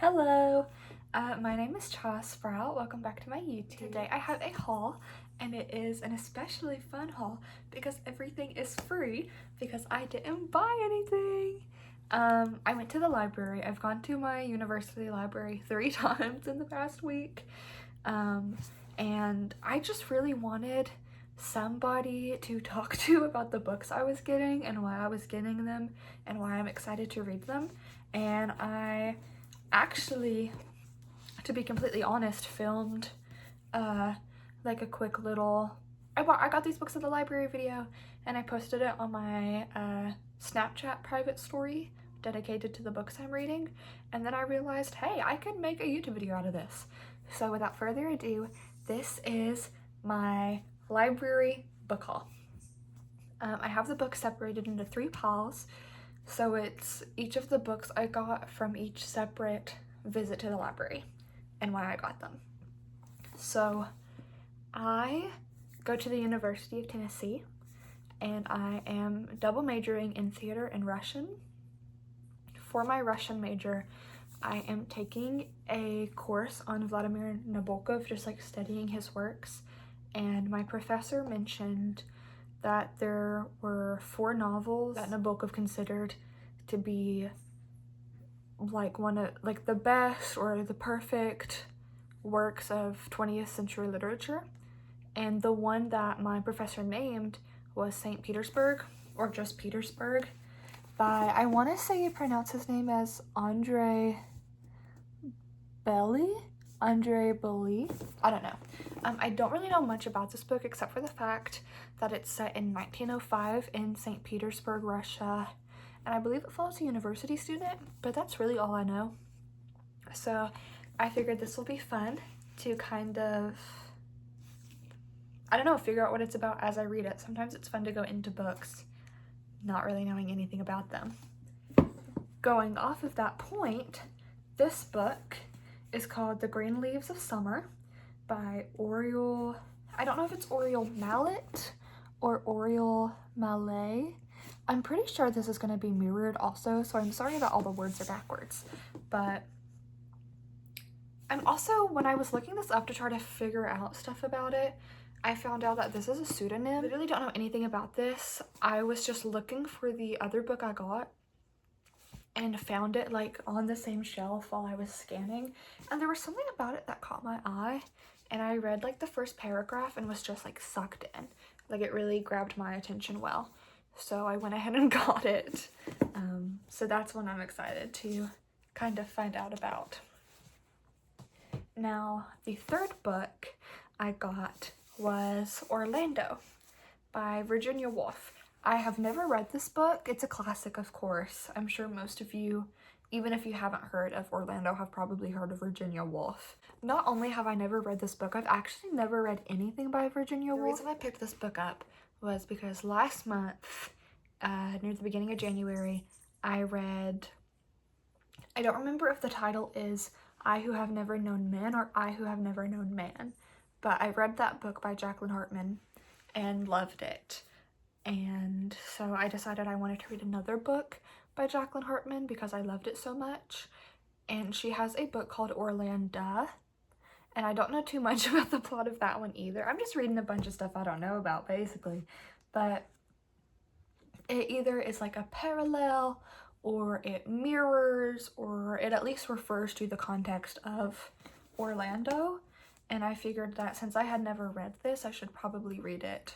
Hello, my name is Cha Sprout. Welcome back to my YouTube. Today I have a haul, and it is an especially fun haul because everything is free because I didn't buy anything. I went to the library. I've gone to my university library 3 times in the past week, and I just really wanted somebody to talk to about the books I was getting and why I was getting them and why I'm excited to read them. And I actually, to be completely honest, filmed like a quick little I got these books at the library video, and I posted it on my Snapchat private story dedicated to the books I'm reading, and then I realized, hey, I could make a YouTube video out of this. So without further ado, this is my library book haul. I have the books separated into 3 piles, so it's each of the books I got from each separate visit to the library and why I got them. So I go to the University of Tennessee, and I am double majoring in theater and Russian. For my Russian major, I am taking a course on Vladimir Nabokov, just like studying his works, and my professor mentioned that there were 4 novels that Nabokov considered to be like one of the best or the perfect works of 20th century literature, and the one that my professor named was St. Petersburg, or just Petersburg, by, I want to say you pronounce his name as Andrei Bely? I don't know. I don't really know much about this book except for the fact that it's set in 1905 in St. Petersburg, Russia, and I believe it follows a university student, but that's really all I know. So I figured this will be fun to kind of, I don't know, figure out what it's about as I read it. Sometimes it's fun to go into books not really knowing anything about them. Going off of that point, this book is called The Green Leaves of Summer by Oriol, I don't know if it's Oriol Mallet or Oriol Mallet. I'm pretty sure this is going to be mirrored also, so I'm sorry that all the words are backwards. But I'm also, when I was looking this up to try to figure out stuff about it, I found out that this is a pseudonym. I literally don't know anything about this. I was just looking for the other book I got and found it like on the same shelf while I was scanning, and there was something about it that caught my eye, and I read like the first paragraph and was just like sucked in. Like it really grabbed my attention well. So I went ahead and got it. So that's one I'm excited to kind of find out about. Now, the third book I got was Orlando by Virginia Woolf. I have never read this book. It's a classic, of course. I'm sure most of you, even if you haven't heard of Orlando, have probably heard of Virginia Woolf. Not only have I never read this book, I've actually never read anything by Virginia Woolf. The reason I picked this book up was because last month, near the beginning of January, I read, I don't remember if the title is I Who Have Never Known Men or I Who Have Never Known Man, but I read that book by Jacqueline Hartman and loved it. And so I decided I wanted to read another book by Jacqueline Hartman because I loved it so much. And she has a book called Orlando, and I don't know too much about the plot of that one either. I'm just reading a bunch of stuff I don't know about, basically. But it either is like a parallel, or it mirrors, or it at least refers to the context of Orlando. And I figured that since I had never read this, I should probably read it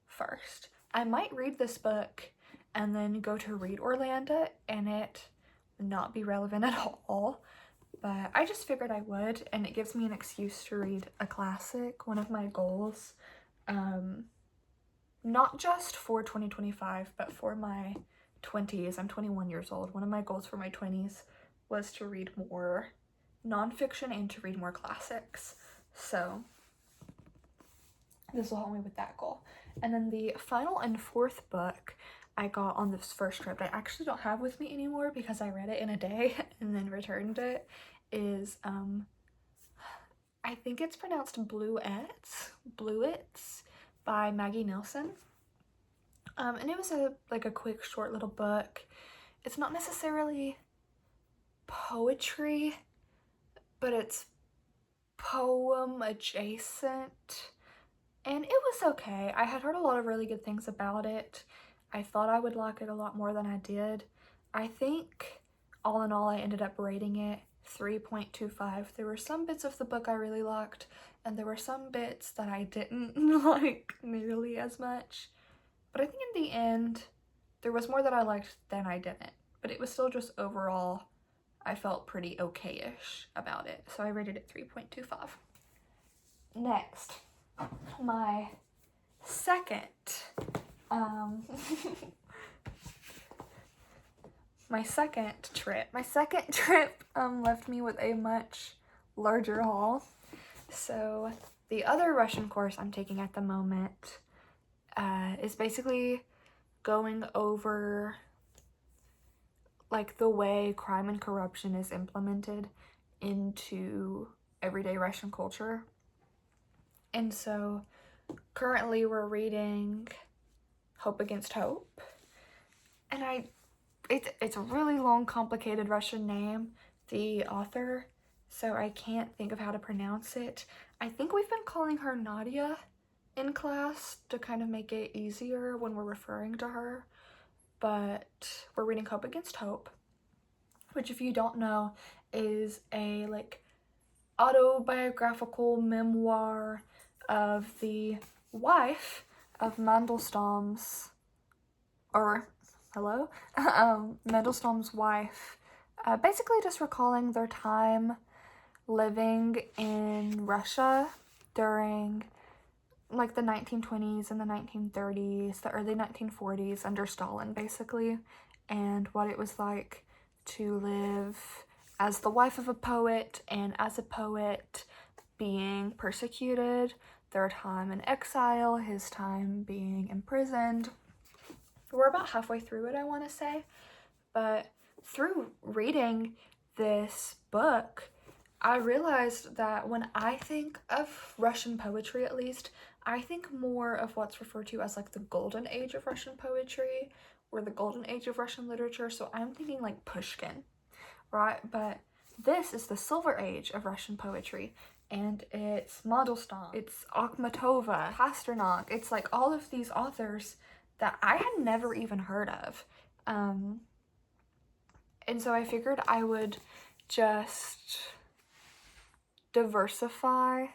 first. I might read this book and then go to read Orlando and it not be relevant at all, but I just figured I would, and it gives me an excuse to read a classic. One of my goals, not just for 2025, but for my 20s, I'm 21 years old, one of my goals for my 20s was to read more nonfiction and to read more classics. So this will help me with that goal. And then the final and 4th book I got on this first trip, I actually don't have with me anymore because I read it in a day and then returned it, is I think it's pronounced Bluets by Maggie Nelson. And it was a quick short little book. It's not necessarily poetry, but it's poem adjacent, and it was okay. I had heard a lot of really good things about it. I thought I would like it a lot more than I did. I think all in all I ended up rating it 3.25. There were some bits of the book I really liked, and there were some bits that I didn't like nearly as much. But I think in the end, there was more that I liked than I didn't. But it was still just overall, I felt pretty okay-ish about it. So I rated it 3.25. Next, my second, my second trip left me with a much larger haul. So the other Russian course I'm taking at the moment is basically going over like the way crime and corruption is implemented into everyday Russian culture. And so currently we're reading Hope Against Hope, and it's a really long, complicated Russian name, the author, so I can't think of how to pronounce it. I think we've been calling her Nadia in class to kind of make it easier when we're referring to her, but we're reading Hope Against Hope, which, if you don't know, is a like autobiographical memoir of the wife of Mandelstam's, Mandelstam's wife, basically just recalling their time living in Russia during like the 1920s and the 1930s, the early 1940s under Stalin, basically, and what it was like to live as the wife of a poet and as a poet being persecuted, their time in exile, his time being imprisoned. We're about halfway through it, I want to say, but through reading this book, I realized that when I think of Russian poetry, at least, I think more of what's referred to as like the golden age of Russian poetry or the golden age of Russian literature. So I'm thinking like Pushkin, right? But this is the silver age of Russian poetry, and it's Mandelstam, it's Akhmatova, Pasternak, it's like all of these authors that I had never even heard of. And so I figured I would just diversify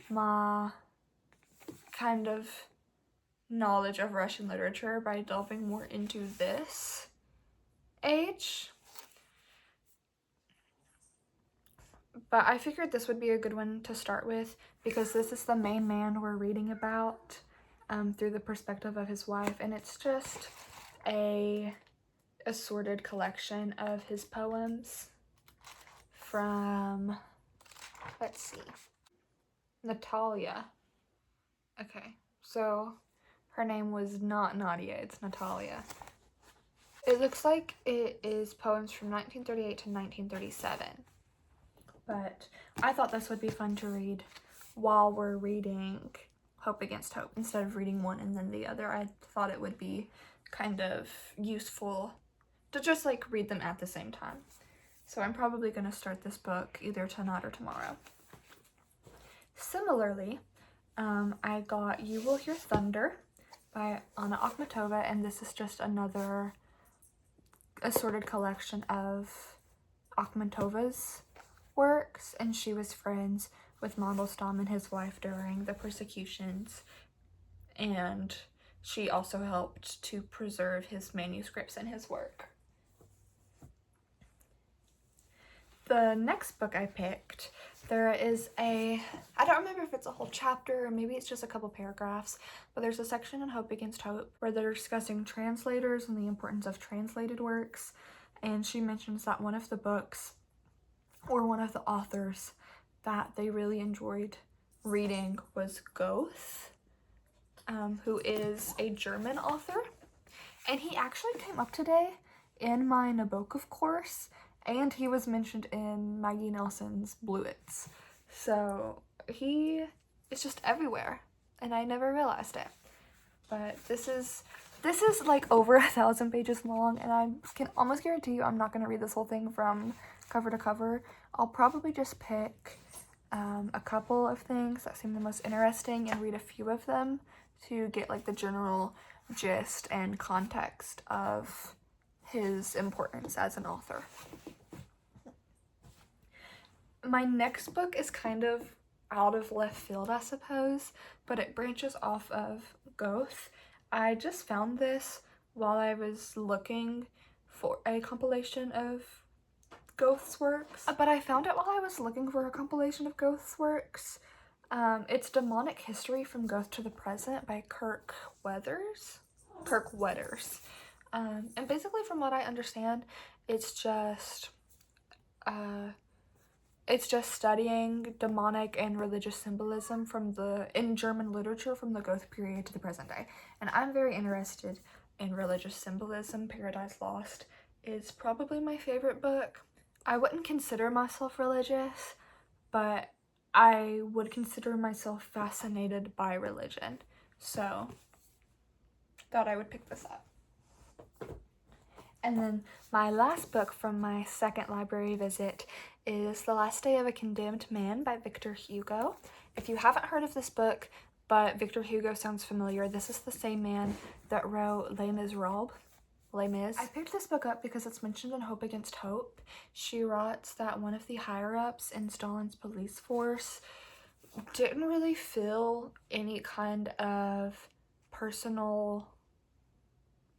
my kind of knowledge of Russian literature by delving more into this age. But I figured this would be a good one to start with because this is the main man we're reading about through the perspective of his wife, and it's just a assorted collection of his poems from, let's see, Natalia. Okay, so her name was not Nadia, it's Natalia. It looks like it is poems from 1938 to 1937. But I thought this would be fun to read while we're reading Hope Against Hope instead of reading one and then the other. I thought it would be kind of useful to just like read them at the same time. So I'm probably going to start this book either tonight or tomorrow. Similarly, I got You Will Hear Thunder by Anna Akhmatova, and this is just another assorted collection of Akhmatova's works, and she was friends with Mandelstam and his wife during the persecutions, and she also helped to preserve his manuscripts and his work. The next book I picked, there is I don't remember if it's a whole chapter or maybe it's just a couple paragraphs, but there's a section in Hope Against Hope where they're discussing translators and the importance of translated works, and she mentions that one of the books or one of the authors that they really enjoyed reading was Goethe, who is a German author, and he actually came up today in my Nabokov course, and he was mentioned in Maggie Nelson's Bluets. So he is just everywhere, and I never realized it. But this is like over 1,000 pages long, and I can almost guarantee you I'm not going to read this whole thing from cover to cover. I'll probably just pick a couple of things that seem the most interesting and read a few of them to get like the general gist and context of his importance as an author. My next book is kind of out of left field, I suppose, but it branches off of Goethe. I just found this while I was looking for a compilation of Goethe's works, but I found it while I was looking for a compilation of Goethe's works. It's Demonic History from Goethe to the Present by Kirk Weathers. And basically from what I understand, it's just studying demonic and religious symbolism in German literature from the Goethe period to the present day. And I'm very interested in religious symbolism. Paradise Lost is probably my favorite book. I wouldn't consider myself religious, but I would consider myself fascinated by religion. So, thought I would pick this up. And then my last book from my second library visit is The Last Day of a Condemned Man by Victor Hugo. If you haven't heard of this book, but Victor Hugo sounds familiar, this is the same man that wrote Les Miserables. Les Mis. I picked this book up because it's mentioned in Hope Against Hope. She writes that one of the higher-ups in Stalin's police force didn't really feel any kind of personal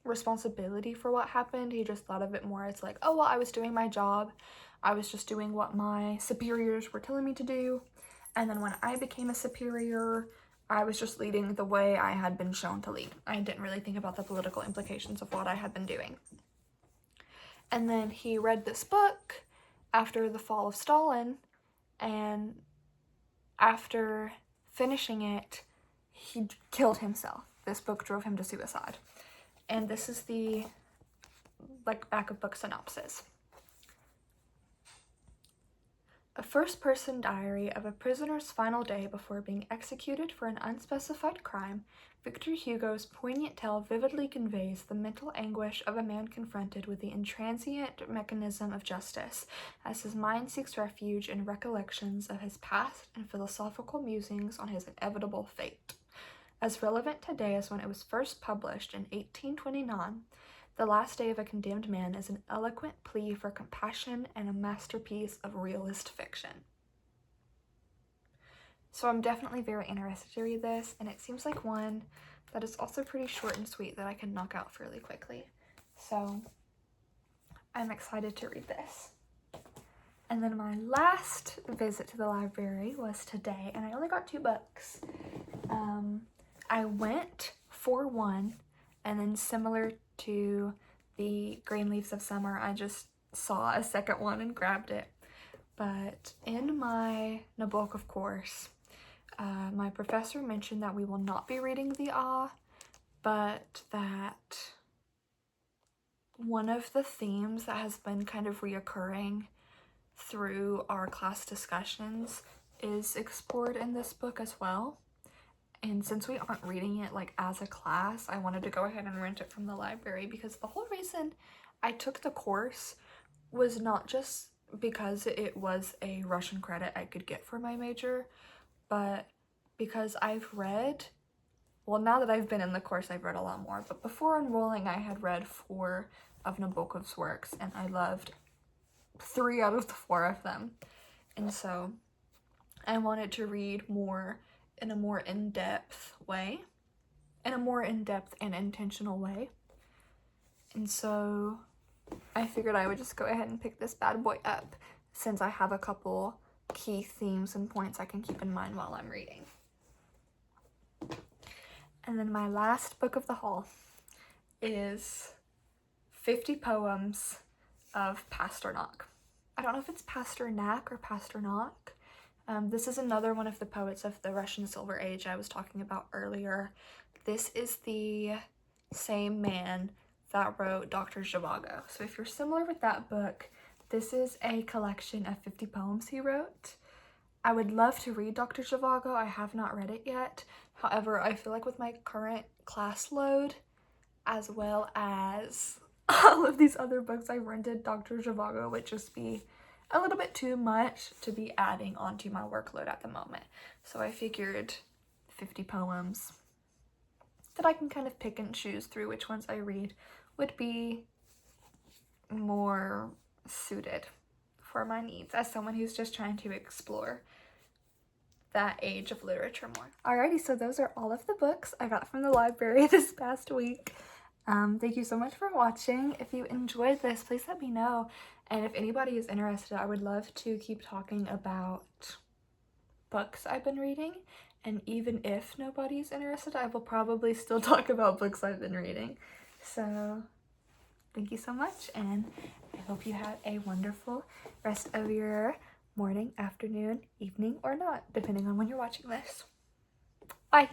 responsibility for what happened. He just thought of it more as like, oh, well, I was doing my job. I was just doing what my superiors were telling me to do. And then when I became a superior, I was just leading the way I had been shown to lead. I didn't really think about the political implications of what I had been doing. And then he read this book after the fall of Stalin, and after finishing it, he killed himself. This book drove him to suicide. And this is the back of book synopsis. A first-person diary of a prisoner's final day before being executed for an unspecified crime, Victor Hugo's poignant tale vividly conveys the mental anguish of a man confronted with the intransient mechanism of justice, as his mind seeks refuge in recollections of his past and philosophical musings on his inevitable fate. As relevant today as when it was first published in 1829, The Last Day of a Condemned Man is an eloquent plea for compassion and a masterpiece of realist fiction. So I'm definitely very interested to read this, and it seems like one that is also pretty short and sweet that I can knock out fairly quickly. So I'm excited to read this. And then my last visit to the library was today, and I only got 2 books. I went for one, and then similar to the Green Leaves of Summer, I just saw a second one and grabbed it. But in my Nabokov course, my professor mentioned that we will not be reading the but that one of the themes that has been kind of reoccurring through our class discussions is explored in this book as well. And since we aren't reading it as a class, I wanted to go ahead and rent it from the library, because the whole reason I took the course was not just because it was a Russian credit I could get for my major, but because I've read, well, now that I've been in the course, I've read a lot more, but before enrolling, I had read 4 of Nabokov's works, and I loved 3 out of the 4 of them. And so I wanted to read more in a more in-depth way, in a more in-depth and intentional way. And so I figured I would just go ahead and pick this bad boy up, since I have a couple key themes and points I can keep in mind while I'm reading. And then my last book of the haul is 50 Poems of Pasternak. I don't know if it's Pasternak or Pasternak. This is another one of the poets of the Russian Silver Age I was talking about earlier. This is the same man that wrote Dr. Zhivago. So if you're similar with that book, this is a collection of 50 poems he wrote. I would love to read Dr. Zhivago. I have not read it yet. However, I feel like with my current class load, as well as all of these other books I've rented, Dr. Zhivago would just be a little bit too much to be adding onto my workload at the moment. So I figured 50 poems that I can kind of pick and choose through which ones I read would be more suited for my needs as someone who's just trying to explore that age of literature more. Alrighty, so those are all of the books I got from the library this past week. Thank you so much for watching. If you enjoyed this, please let me know. And if anybody is interested, I would love to keep talking about books I've been reading. And even if nobody's interested, I will probably still talk about books I've been reading. So thank you so much, and I hope you have a wonderful rest of your morning, afternoon, evening, or not, depending on when you're watching this. Bye!